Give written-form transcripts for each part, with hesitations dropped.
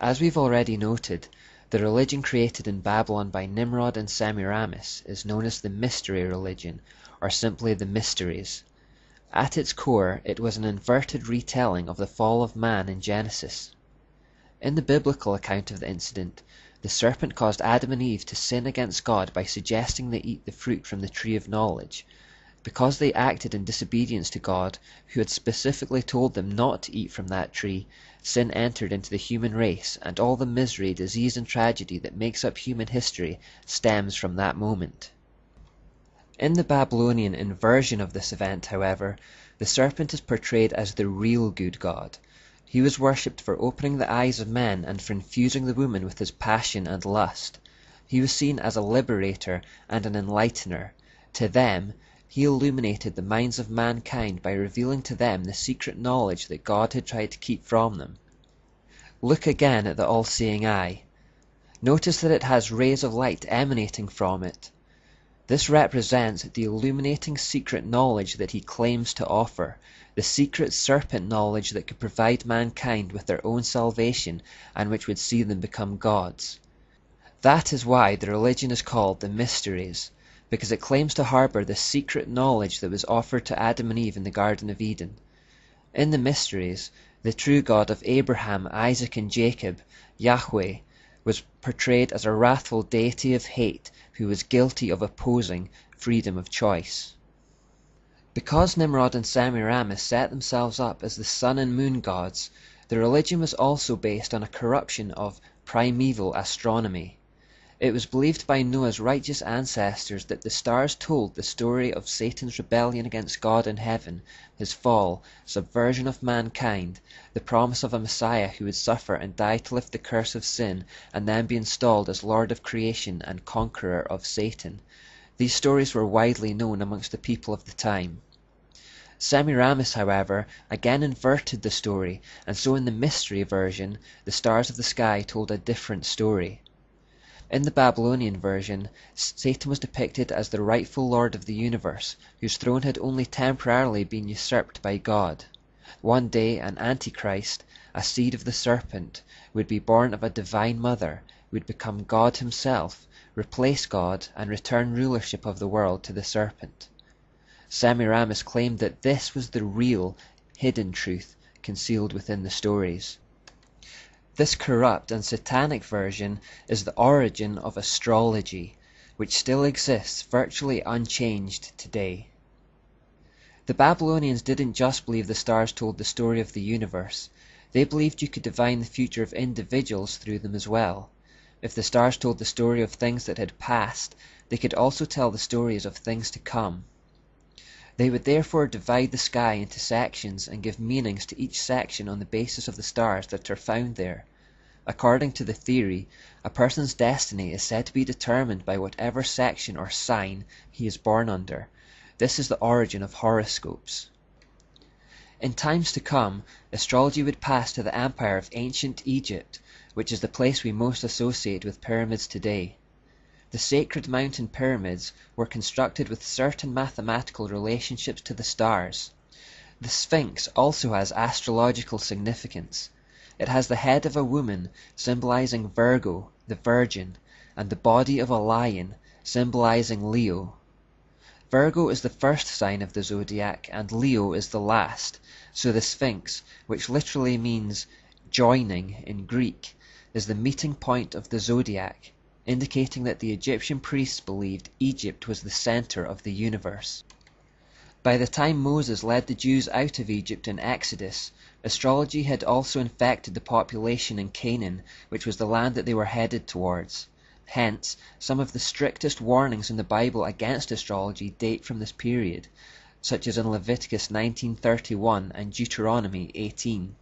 As we've already noted, the religion created in Babylon by Nimrod and Semiramis is known as the Mystery Religion, or simply the Mysteries. At its core, it was an inverted retelling of the fall of man in Genesis. In the biblical account of the incident, the serpent caused Adam and Eve to sin against God by suggesting they eat the fruit from the tree of knowledge. Because they acted in disobedience to God, who had specifically told them not to eat from that tree, sin entered into the human race, and all the misery, disease, and tragedy that makes up human history stems from that moment. In the Babylonian inversion of this event, however, the serpent is portrayed as the real good God. He was worshipped for opening the eyes of men and for infusing the woman with his passion and lust. He was seen as a liberator and an enlightener. To them, he illuminated the minds of mankind by revealing to them the secret knowledge that God had tried to keep from them. Look again at the all-seeing eye. Notice that it has rays of light emanating from it. This represents the illuminating secret knowledge that he claims to offer, the secret serpent knowledge that could provide mankind with their own salvation and which would see them become gods. That is why the religion is called the Mysteries, because it claims to harbor the secret knowledge that was offered to Adam and Eve in the Garden of Eden. In the Mysteries, the true God of Abraham, Isaac, and Jacob, Yahweh, was portrayed as a wrathful deity of hate who was guilty of opposing freedom of choice. Because Nimrod and Semiramis set themselves up as the sun and moon gods, the religion was also based on a corruption of primeval astronomy. It was believed by Noah's righteous ancestors that the stars told the story of Satan's rebellion against God in heaven, his fall, subversion of mankind, the promise of a Messiah who would suffer and die to lift the curse of sin and then be installed as Lord of creation and conqueror of Satan. These stories were widely known amongst the people of the time. Semiramis, however, again inverted the story, and so in the mystery version, the stars of the sky told a different story. In the Babylonian version, Satan was depicted as the rightful lord of the universe, whose throne had only temporarily been usurped by God. One day an Antichrist, a seed of the serpent, would be born of a divine mother, would become God himself, replace God, and return rulership of the world to the serpent. Semiramis claimed that this was the real, hidden truth concealed within the stories. This corrupt and satanic version is the origin of astrology, which still exists virtually unchanged today. The Babylonians didn't just believe the stars told the story of the universe, they believed you could divine the future of individuals through them as well. If the stars told the story of things that had passed, they could also tell the stories of things to come. They would therefore divide the sky into sections and give meanings to each section on the basis of the stars that are found there. According to the theory, a person's destiny is said to be determined by whatever section or sign he is born under. This is the origin of horoscopes. In times to come, astrology would pass to the empire of ancient Egypt, which is the place we most associate with pyramids today. The sacred mountain pyramids were constructed with certain mathematical relationships to the stars. The Sphinx also has astrological significance. It has the head of a woman, symbolizing Virgo, the Virgin, and the body of a lion, symbolizing Leo. Virgo is the first sign of the zodiac, and Leo is the last, so the Sphinx, which literally means joining in Greek, is the meeting point of the zodiac, indicating that the Egyptian priests believed Egypt was the center of the universe. By the time Moses led the Jews out of Egypt in Exodus, astrology had also infected the population in Canaan, which was the land that they were headed towards. Hence, some of the strictest warnings in the Bible against astrology date from this period, such as in Leviticus 19:31 and Deuteronomy 18.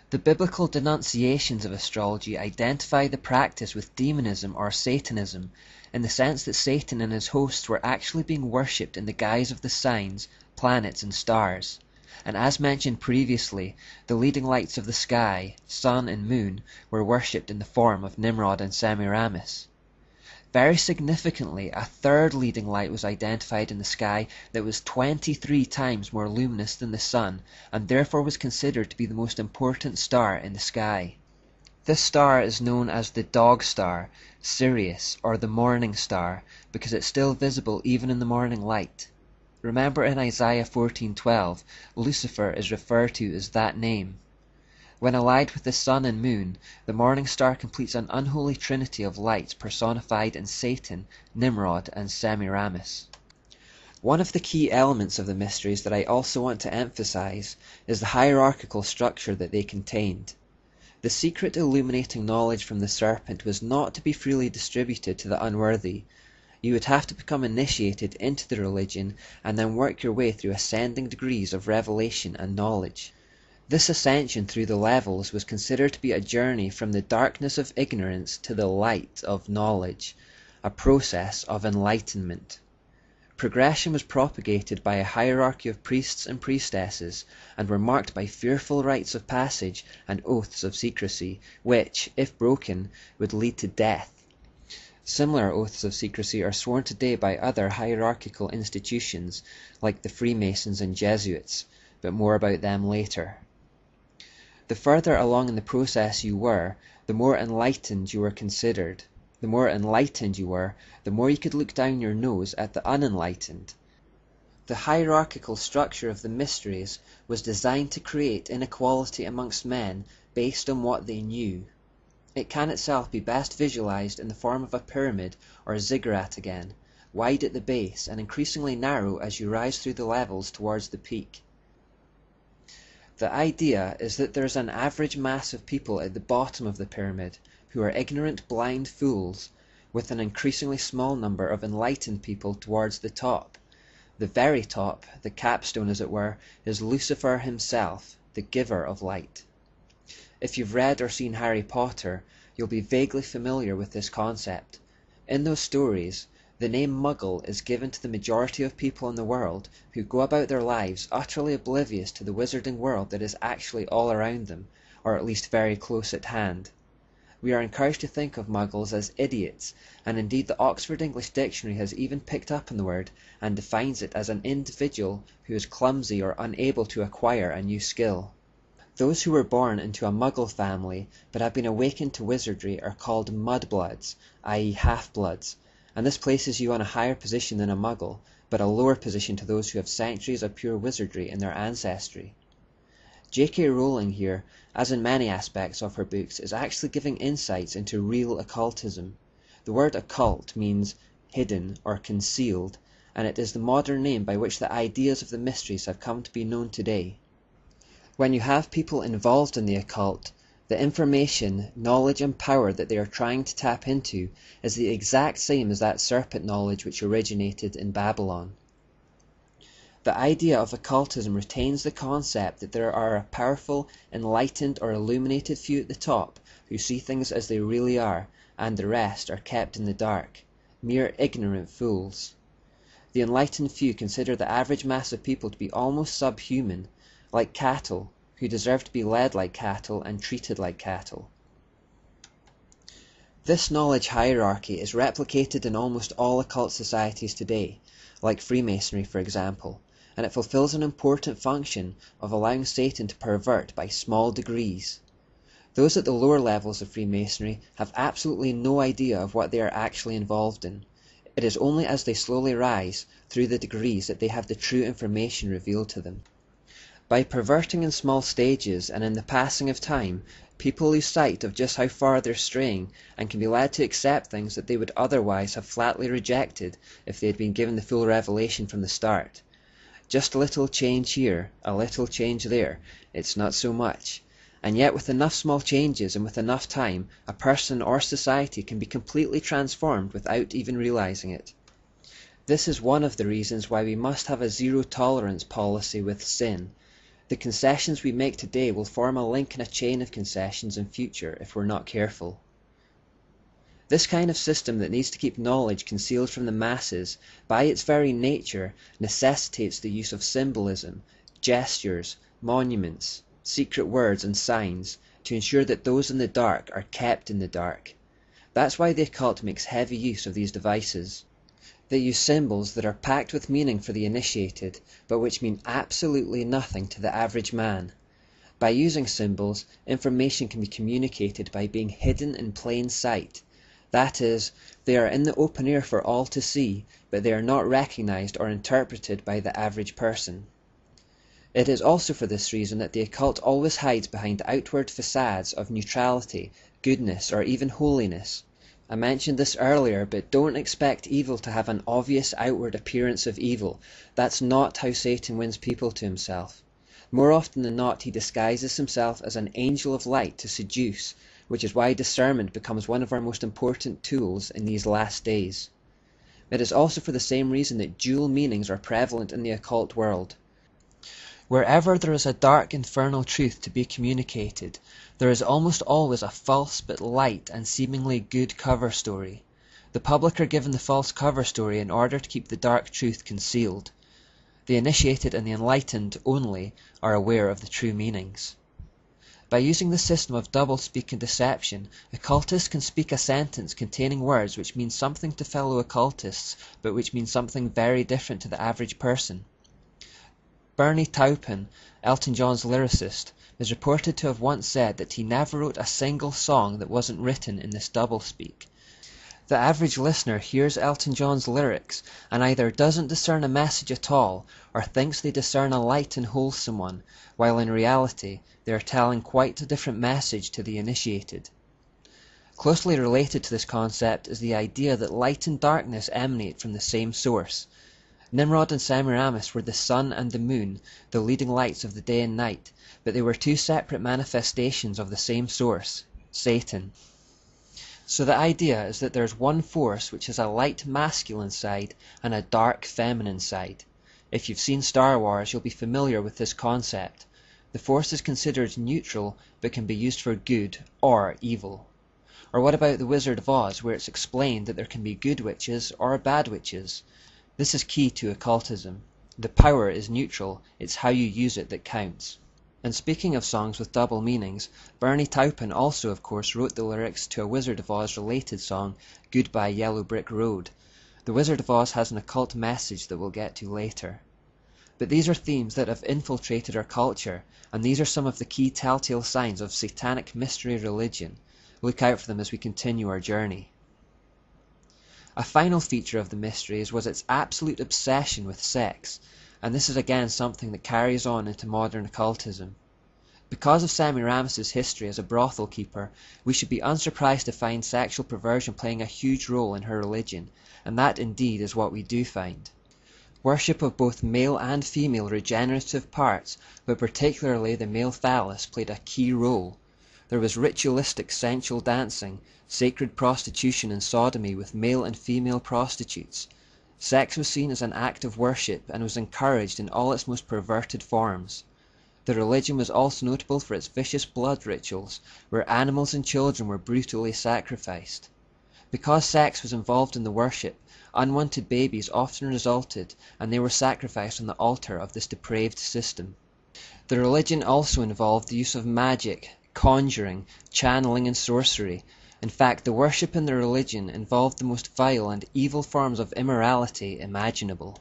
The biblical denunciations of astrology identify the practice with demonism or Satanism, in the sense that Satan and his hosts were actually being worshipped in the guise of the signs, planets, and stars. And as mentioned previously, the leading lights of the sky, sun and moon, were worshipped in the form of Nimrod and Semiramis. Very significantly, a third leading light was identified in the sky that was 23 times more luminous than the sun, and therefore was considered to be the most important star in the sky. This star is known as the Dog Star, Sirius, or the Morning Star, because it's still visible even in the morning light. Remember in Isaiah 14:12, Lucifer is referred to as that name. When allied with the sun and moon, the morning star completes an unholy trinity of light personified in Satan, Nimrod, and Semiramis. One of the key elements of the mysteries that I also want to emphasize is the hierarchical structure that they contained. The secret illuminating knowledge from the serpent was not to be freely distributed to the unworthy. You would have to become initiated into the religion and then work your way through ascending degrees of revelation and knowledge. This ascension through the levels was considered to be a journey from the darkness of ignorance to the light of knowledge, a process of enlightenment. Progression was propagated by a hierarchy of priests and priestesses, and were marked by fearful rites of passage and oaths of secrecy, which, if broken, would lead to death. Similar oaths of secrecy are sworn today by other hierarchical institutions, like the Freemasons and Jesuits, but more about them later. The further along in the process you were, the more enlightened you were considered. The more enlightened you were, the more you could look down your nose at the unenlightened. The hierarchical structure of the mysteries was designed to create inequality amongst men based on what they knew. It can itself be best visualized in the form of a pyramid or a ziggurat again, wide at the base and increasingly narrow as you rise through the levels towards the peak. The idea is that there is an average mass of people at the bottom of the pyramid who are ignorant, blind fools, with an increasingly small number of enlightened people towards the top. The very top, the capstone as it were, is Lucifer himself, the giver of light. If you've read or seen Harry Potter, you'll be vaguely familiar with this concept. In those stories, the name Muggle is given to the majority of people in the world who go about their lives utterly oblivious to the wizarding world that is actually all around them, or at least very close at hand. We are encouraged to think of Muggles as idiots, and indeed the Oxford English Dictionary has even picked up on the word and defines it as an individual who is clumsy or unable to acquire a new skill. Those who were born into a Muggle family but have been awakened to wizardry are called mudbloods, i.e. half-bloods, and this places you on a higher position than a Muggle, but a lower position to those who have centuries of pure wizardry in their ancestry. J.K. Rowling here, as in many aspects of her books, is actually giving insights into real occultism. The word occult means hidden or concealed, and it is the modern name by which the ideas of the mysteries have come to be known today. When you have people involved in the occult, the information, knowledge and power that they are trying to tap into is the exact same as that serpent knowledge which originated in Babylon. The idea of occultism retains the concept that there are a powerful, enlightened or illuminated few at the top who see things as they really are, and the rest are kept in the dark, mere ignorant fools. The enlightened few consider the average mass of people to be almost subhuman, like cattle, who deserve to be led like cattle and treated like cattle. This knowledge hierarchy is replicated in almost all occult societies today, like Freemasonry for example, and it fulfills an important function of allowing Satan to pervert by small degrees. Those at the lower levels of Freemasonry have absolutely no idea of what they are actually involved in. It is only as they slowly rise through the degrees that they have the true information revealed to them. By perverting in small stages and in the passing of time, people lose sight of just how far they're straying and can be led to accept things that they would otherwise have flatly rejected if they had been given the full revelation from the start. Just a little change here, a little change there, it's not so much. And yet with enough small changes and with enough time, a person or society can be completely transformed without even realizing it. This is one of the reasons why we must have a zero-tolerance policy with sin. The concessions we make today will form a link in a chain of concessions in future if we're not careful. This kind of system that needs to keep knowledge concealed from the masses, by its very nature, necessitates the use of symbolism, gestures, monuments, secret words and signs, to ensure that those in the dark are kept in the dark. That's why the occult makes heavy use of these devices. They use symbols that are packed with meaning for the initiated, but which mean absolutely nothing to the average man. By using symbols, information can be communicated by being hidden in plain sight. That is, they are in the open air for all to see, but they are not recognized or interpreted by the average person. It is also for this reason that the occult always hides behind outward facades of neutrality, goodness, or even holiness. I mentioned this earlier, but don't expect evil to have an obvious outward appearance of evil. That's not how Satan wins people to himself. More often than not, he disguises himself as an angel of light to seduce, which is why discernment becomes one of our most important tools in these last days. It is also for the same reason that dual meanings are prevalent in the occult world. Wherever there is a dark infernal truth to be communicated, there is almost always a false but light and seemingly good cover story. The public are given the false cover story in order to keep the dark truth concealed. The initiated and the enlightened only are aware of the true meanings. By using the system of doublespeak and deception, occultists can speak a sentence containing words which mean something to fellow occultists, but which mean something very different to the average person. Bernie Taupin, Elton John's lyricist, is reported to have once said that he never wrote a single song that wasn't written in this doublespeak. The average listener hears Elton John's lyrics and either doesn't discern a message at all or thinks they discern a light and wholesome one, while in reality they are telling quite a different message to the initiated. Closely related to this concept is the idea that light and darkness emanate from the same source. Nimrod and Semiramis were the sun and the moon, the leading lights of the day and night, but they were two separate manifestations of the same source, Satan. So the idea is that there is one force which has a light masculine side and a dark feminine side. If you've seen Star Wars, you'll be familiar with this concept. The force is considered neutral, but can be used for good or evil. Or what about the Wizard of Oz, where it's explained that there can be good witches or bad witches? This is key to occultism. The power is neutral, it's how you use it that counts. And speaking of songs with double meanings, Bernie Taupin also of course wrote the lyrics to a Wizard of Oz related song, Goodbye Yellow Brick Road. The Wizard of Oz has an occult message that we'll get to later. But these are themes that have infiltrated our culture, and these are some of the key telltale signs of satanic mystery religion. Look out for them as we continue our journey. A final feature of the mysteries was its absolute obsession with sex, and this is again something that carries on into modern occultism. Because of Semiramis' history as a brothel keeper, we should be unsurprised to find sexual perversion playing a huge role in her religion, and that indeed is what we do find. Worship of both male and female regenerative parts, but particularly the male phallus, played a key role. There was ritualistic sensual dancing, sacred prostitution and sodomy with male and female prostitutes. Sex was seen as an act of worship and was encouraged in all its most perverted forms. The religion was also notable for its vicious blood rituals, where animals and children were brutally sacrificed. Because sex was involved in the worship, unwanted babies often resulted, and they were sacrificed on the altar of this depraved system. The religion also involved the use of magic, conjuring, channeling and sorcery. In fact, the worship in the religion involved the most vile and evil forms of immorality imaginable.